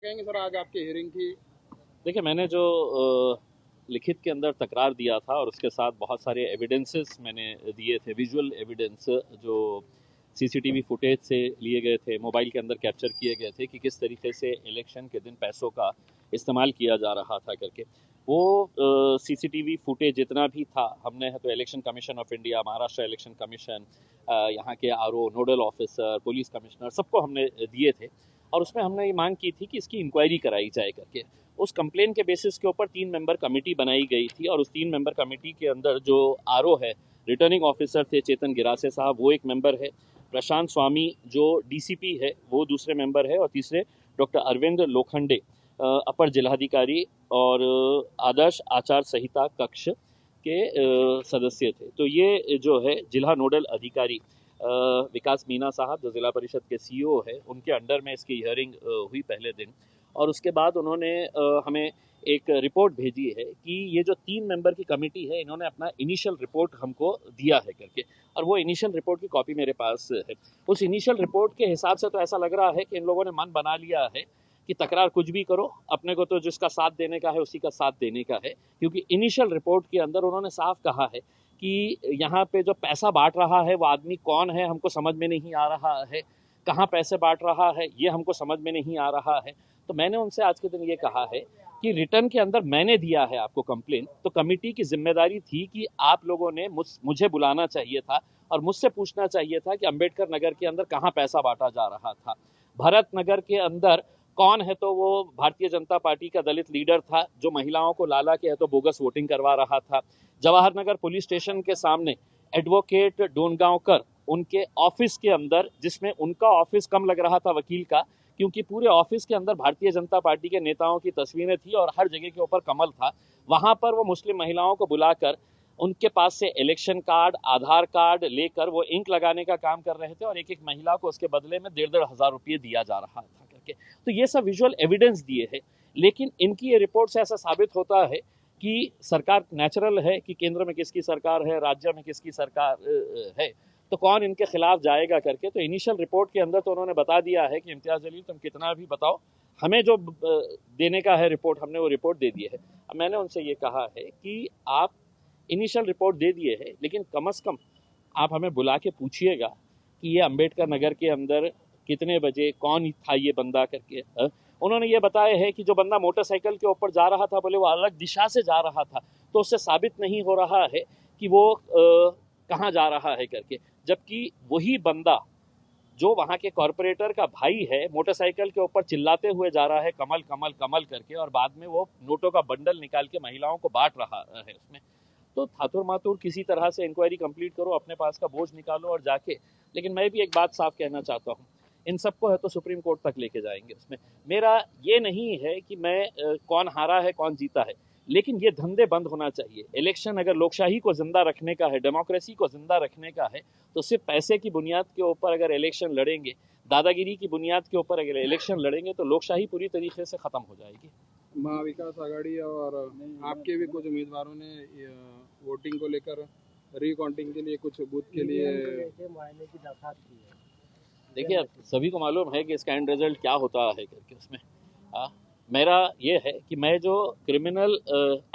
कहेंगे सर आज आपकी हियरिंग थी। देखिए, मैंने जो लिखित के अंदर तकरार दिया था और उसके साथ बहुत सारे एविडेंसेस मैंने दिए थे, विजुअल एविडेंस जो सीसीटीवी फुटेज से लिए गए थे, मोबाइल के अंदर कैप्चर किए गए थे कि किस तरीके से इलेक्शन के दिन पैसों का इस्तेमाल किया जा रहा था करके। वो सीसीटीवी फुटेज जितना भी था, हमने तो election commission of India, Maharashtra election commission, यहाँ के RO, nodal officer, police commissioner, सबको हमने दिए थे और उसमें हमने ये मांग की थी कि इसकी इंक्वायरी कराई जाए करके। उस कंप्लेन के बेसिस के ऊपर 3 मेंबर कमेटी बनाई गई थी और उस 3 मेंबर कमेटी के अंदर जो आरओ है, रिटर्निंग ऑफिसर थे चेतन गिरासे साहब, वो एक मेंबर है, प्रशांत स्वामी जो डीसीपी है वो दूसरे मेंबर है और तीसरे डॉक्टर अरविंद लोखंडे अपर जिलाधिकारी और आदर्श आचार संहिता कक्ष के सदस्य थे। तो ये जो है जिला नोडल अधिकारी विकास मीना साहब जो जिला परिषद के सीईओ है, उनके अंडर में इसकी हियरिंग हुई पहले दिन और उसके बाद उन्होंने हमें एक रिपोर्ट भेजी है कि ये जो 3 मेंबर की कमेटी है, इन्होंने अपना इनिशियल रिपोर्ट हमको दिया है करके, और वो इनिशियल रिपोर्ट की कॉपी मेरे पास है। उस इनिशियल रिपोर्ट के हिसाब से तो ऐसा लग रहा है कि इन लोगों ने मन बना लिया है कि तकरार कुछ भी करो, अपने को तो जिसका साथ देने का है उसी का साथ देने का है, क्योंकि इनिशियल रिपोर्ट के अंदर उन्होंने साफ कहा है कि यहाँ पे जो पैसा बांट रहा है वो आदमी कौन है हमको समझ में नहीं आ रहा है, कहाँ पैसे बांट रहा है ये हमको समझ में नहीं आ रहा है। तो मैंने उनसे आज के दिन ये कहा है कि रिटर्न के अंदर मैंने दिया है आपको कंप्लेन, तो कमेटी की जिम्मेदारी थी कि आप लोगों ने मुझे बुलाना चाहिए था और मुझसे पूछना चाहिए था कि अंबेडकर नगर के अंदर कहाँ पैसा बांटा जा रहा था, भरत नगर के अंदर कौन है, तो वो भारतीय जनता पार्टी का दलित लीडर था जो महिलाओं को लाला के है तो बोगस वोटिंग करवा रहा था। जवाहर नगर पुलिस स्टेशन के सामने एडवोकेट डोनगांवकर, उनके ऑफिस के अंदर, जिसमें उनका ऑफिस कम लग रहा था वकील का, क्योंकि पूरे ऑफिस के अंदर भारतीय जनता पार्टी के नेताओं की तस्वीरें थी और हर जगह के ऊपर कमल था, वहां पर वो मुस्लिम महिलाओं को बुलाकर उनके पास से इलेक्शन कार्ड, आधार कार्ड लेकर वो इंक लगाने का काम कर रहे थे और एक एक महिला को उसके बदले में 1,500 रुपये दिया जा रहा था करके। तो ये सब विजुअल एविडेंस दिए हैं, लेकिन इनकी ये रिपोर्ट से ऐसा साबित होता है कि सरकार नेचुरल है कि केंद्र में किसकी सरकार है, राज्य में किसकी सरकार है, तो कौन इनके खिलाफ जाएगा करके। तो इनिशियल रिपोर्ट के अंदर तो उन्होंने बता दिया है कि इम्तियाज जलील तुम कितना भी बताओ, हमें जो देने का है रिपोर्ट, हमने वो रिपोर्ट दे दी है। अब मैंने उनसे ये कहा है कि आप इनिशियल रिपोर्ट दे दिए है, लेकिन कम से कम आप हमें बुला के पूछिएगा कि ये अंबेडकर नगर के अंदर कितने बजे कौन था ये बंदा करके। उन्होंने ये बताया है कि जो बंदा मोटरसाइकिल के ऊपर जा रहा था, बोले वो अलग दिशा से जा रहा था, तो उससे साबित नहीं हो रहा है कि वो कहाँ जा रहा है करके, जबकि वही बंदा जो वहाँ के कॉरपोरेटर का भाई है मोटरसाइकिल के ऊपर चिल्लाते हुए जा रहा है कमल कमल कमल करके, और बाद में वो नोटों का बंडल निकाल के महिलाओं को बांट रहा है उसमें। तो थातुर मातुर किसी तरह से इंक्वायरी कंप्लीट करो, अपने पास का बोझ निकालो और जाके। लेकिन मैं भी एक बात साफ कहना चाहता हूँ, इन सबको है तो सुप्रीम कोर्ट तक लेके जाएंगे। उसमें मेरा ये नहीं है कि मैं कौन हारा है कौन जीता है, लेकिन ये धंधे बंद होना चाहिए। इलेक्शन अगर लोकशाही को जिंदा रखने का है, डेमोक्रेसी को जिंदा रखने का है, तो सिर्फ पैसे की बुनियाद के ऊपर अगर इलेक्शन लड़ेंगे, दादागिरी की बुनियाद के ऊपर अगर इलेक्शन लड़ेंगे, तो लोकशाही पूरी तरीके से खत्म हो जाएगी। महाविकास आघाड़ी और आपके भी कुछ उम्मीदवारों ने वोटिंग को लेकर रिकाउंटिंग के लिए कुछ बूथ के लिए मुआयने की दरखास्त की है। देखिए, अब सभी को मालूम है कि इसका एंड रिजल्ट क्या होता है करके। उसमें मेरा ये है कि मैं जो क्रिमिनल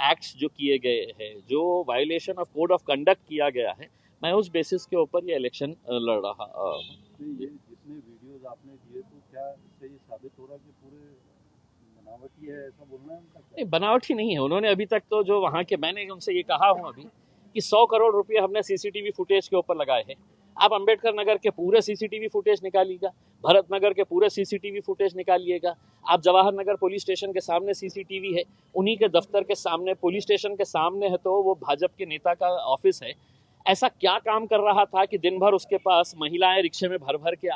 एक्ट्स जो किए गए हैं, जो violation of code of conduct किया गया है, मैं उस बेसिस के ऊपर ये इलेक्शन लड़ रहा हूँ। जितने वीडियोस आपने दिए, तो क्या इससे ये साबित हो रहा है कि पूरे बनावटी है, ऐसा बोलना है उनका? नहीं, बनावटी नहीं है। उन्होंने अभी तक तो जो वहाँ के, मैंने उनसे ये कहा हूँ अभी कि 100 करोड़ रुपये हमने सीसीटीवी फुटेज के ऊपर लगाए हैं। आप अंबेडकर नगर के पूरे सीसीटीवी फुटेज निकालिएगा, भरत नगर के पूरे सीसीटीवी फुटेज निकालिएगा, आप जवाहर नगर पुलिस स्टेशन के सामने सीसीटीवी है, उन्हीं के दफ्तर के सामने, पुलिस स्टेशन के सामने है तो वो भाजपा के नेता का ऑफिस है। ऐसा क्या काम कर रहा था कि दिन भर उसके पास महिलाएं रिक्शे में भर भर के